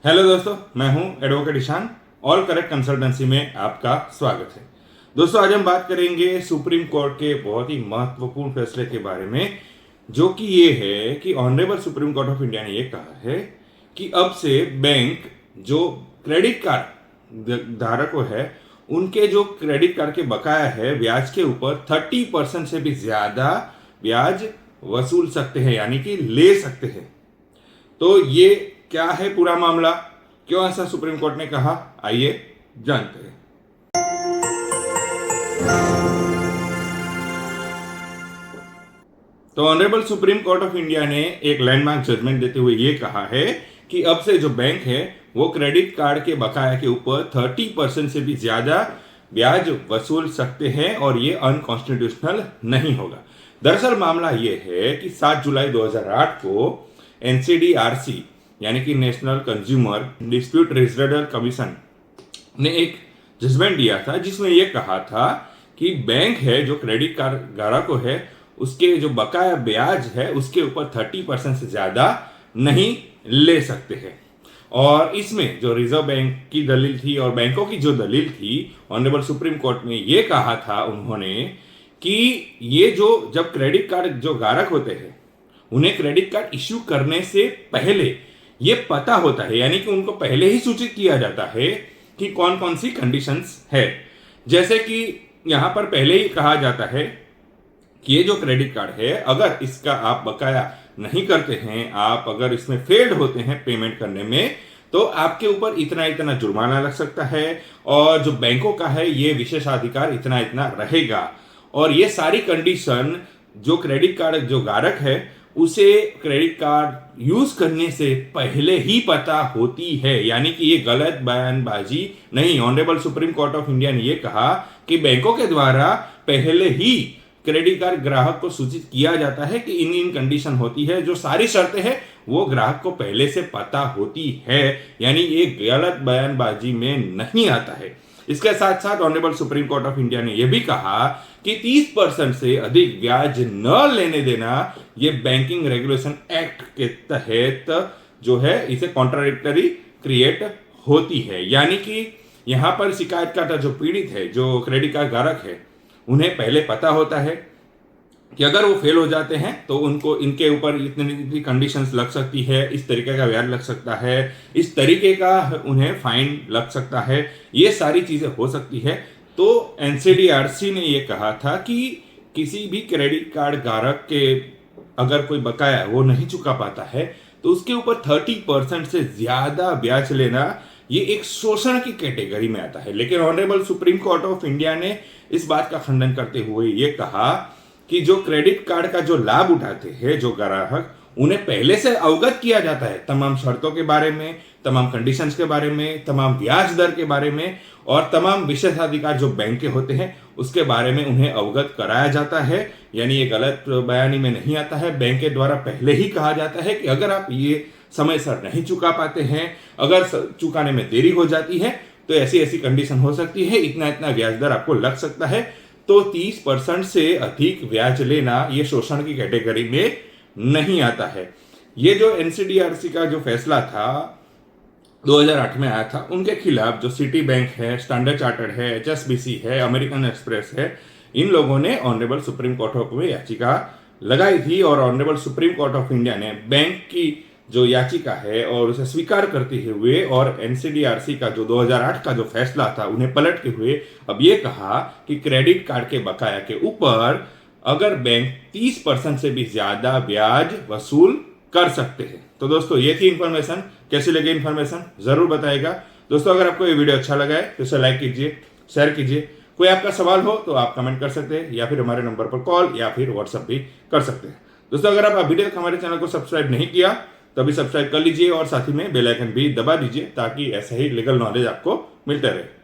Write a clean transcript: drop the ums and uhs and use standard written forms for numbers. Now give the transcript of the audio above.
Hello दोस्तों, मैं हूं advocate Ishan. All correct consultancy में आपका स्वागत है। दोस्तों, आज हम बात करेंगे सुप्रीम कोर्ट के बहुत ही महत्वपूर्ण फैसले के बारे में, जो कि ये है कि honourable supreme court of India ने ये कहा है कि अब से बैंक जो क्रेडिट कार्ड धारकों है, उनके जो क्रेडिट कार्ड के बकाया है ब्याज के ऊपर 30% से भी ज्यादा ब्याज वसूल सकते हैं, यानी कि ले सकते हैं। तो ये क्या है पूरा मामला, क्यों ऐसा सुप्रीम कोर्ट ने कहा, आइए जानते हैं। तो honourable supreme court of India ने एक लैंडमार्क जजमेंट देते हुए ये कहा है कि अब से जो बैंक है वो क्रेडिट कार्ड के बकाया के ऊपर 30% से भी ज्यादा ब्याज वसूल सकते हैं और ये अनकॉन्स्टिट्यूशनल नहीं होगा। दरअसल मामला ये है कि 7 जुलाई 2008 को एनसीडीआरसी यानी कि national consumer dispute resolution commission ने एक जजमेंट दिया था, जिसमें यह कहा था कि बैंक है जो क्रेडिट कार्ड ग्राहकों है उसके जो बकाया ब्याज है उसके ऊपर 30% से ज्यादा नहीं ले सकते हैं। और इसमें जो रिजर्व बैंक की दलील थी और बैंकों की जो दलील थी, ऑनरेबल सुप्रीम कोर्ट में ये कहा था उन्होंने कि ये जो जब क्रेडिट कार्ड जो ग्राहक होते हैं उन्हें क्रेडिट कार्ड इश्यू करने से पहले ये पता होता है, यानी कि उनको पहले ही सूचित किया जाता है कि कौन कौन सी कंडीशंस है। जैसे कि यहां पर पहले ही कहा जाता है कि ये जो क्रेडिट कार्ड है, अगर इसका आप बकाया नहीं करते हैं, आप अगर इसमें फेल्ड होते हैं पेमेंट करने में, तो आपके ऊपर इतना इतना जुर्माना लग सकता है और जो बैंकों का है ये विशेषाधिकार इतना इतना रहेगा। और ये सारी कंडीशन जो क्रेडिट कार्ड जो ग्राहक है उसे क्रेडिट कार्ड यूज करने से पहले ही पता होती है, यानी कि ये गलत बयानबाजी नहीं। Honourable supreme court of India ने ये कहा कि बैंकों के द्वारा पहले ही क्रेडिट कार्ड ग्राहक को सूचित किया जाता है कि इन इन कंडीशन होती है, जो सारी शर्तें हैं वो ग्राहक को पहले से पता होती है, यानी ये गलत बयानबाजी में नहीं आता है। इसके साथ साथ honourable supreme court of India ने यह भी कहा कि 30% से अधिक ब्याज न लेने देना ये बैंकिंग रेगुलेशन एक्ट के तहत जो है इसे कॉन्ट्राडिक्टरी क्रिएट होती है, यानी कि यहां पर शिकायतकर्ता जो पीड़ित है, जो क्रेडिट कार्ड ग्राहक है, उन्हें पहले पता होता है कि अगर वो फेल हो जाते हैं तो उनको इनके ऊपर इतनी कंडीशंस लग सकती है, इस तरीके का ब्याज लग सकता है, इस तरीके का उन्हें फाइन लग सकता है, ये सारी चीजें हो सकती है। तो एनसीडीआरसी ने ये कहा था कि किसी भी क्रेडिट कार्ड ग्राहक के अगर कोई बकाया वो नहीं चुका पाता है तो उसके ऊपर 30% से ज्यादा ब्याज लेना ये एक शोषण की कैटेगरी में आता है। लेकिन honourable supreme court of India ने इस बात का खंडन करते हुए ये कहा कि जो क्रेडिट कार्ड का जो लाभ उठाते हैं जो ग्राहक, उन्हें पहले से अवगत किया जाता है तमाम शर्तों के बारे में, तमाम कंडीशंस के बारे में, तमाम ब्याज दर के बारे में और तमाम विशेषाधिकार जो बैंक के होते हैं उसके बारे में उन्हें अवगत कराया जाता है। यानी ये गलत बयानी में नहीं आता है, बैंक के द्वारा पहले ही कहा जाता है कि अगर आप ये समय सर नहीं चुका पाते हैं, अगर चुकाने में देरी हो जाती है तो ऐसी ऐसी कंडीशन हो सकती है, इतना इतना ब्याज दर आपको लग सकता है। तो 30% से अधिक ब्याज लेना ये शोषण की कैटेगरी में नहीं आता है। ये जो एनसीडीआरसी का जो फैसला था 2008 में आया था, उनके खिलाफ जो सिटी बैंक है, स्टैंडर्ड चार्टर्ड है, एचएसबीसी है, अमेरिकन एक्सप्रेस है, इन लोगों ने ऑनरेबल सुप्रीम कोर्ट में याचिका लगाई थी और honourable supreme court of India ने बैंक की जो याचिका है और उसे स्वीकार करते हुए और एनसीडीआरसी का जो 2008 का जो फैसला था उन्हें पलटते हुए अब ये कहा कि क्रेडिट कार्ड के बकाया के ऊपर अगर बैंक 30% से भी ज्यादा ब्याज वसूल कर सकते हैं। तो दोस्तों, ये थी इंफॉर्मेशन। कैसी लगी इंफॉर्मेशन जरूर बताइएगा। दोस्तों, अगर आपको ये वीडियो अच्छा लगा है तो इसे लाइक कीजिए, शेयर कीजिए। कोई आपका सवाल हो तो आप कमेंट कर सकते हैं या फिर हमारे नंबर पर कॉल या फिर व्हाट्सएप भी कर सकते हैं। दोस्तों, अगर आप अभी तक हमारे चैनल को सब्सक्राइब नहीं किया तो अभी सब्सक्राइब कर लीजिए और साथ ही में बेल आइकन भी दबा दीजिए ताकि ऐसा ही लीगल नॉलेज आपको मिलता रहे।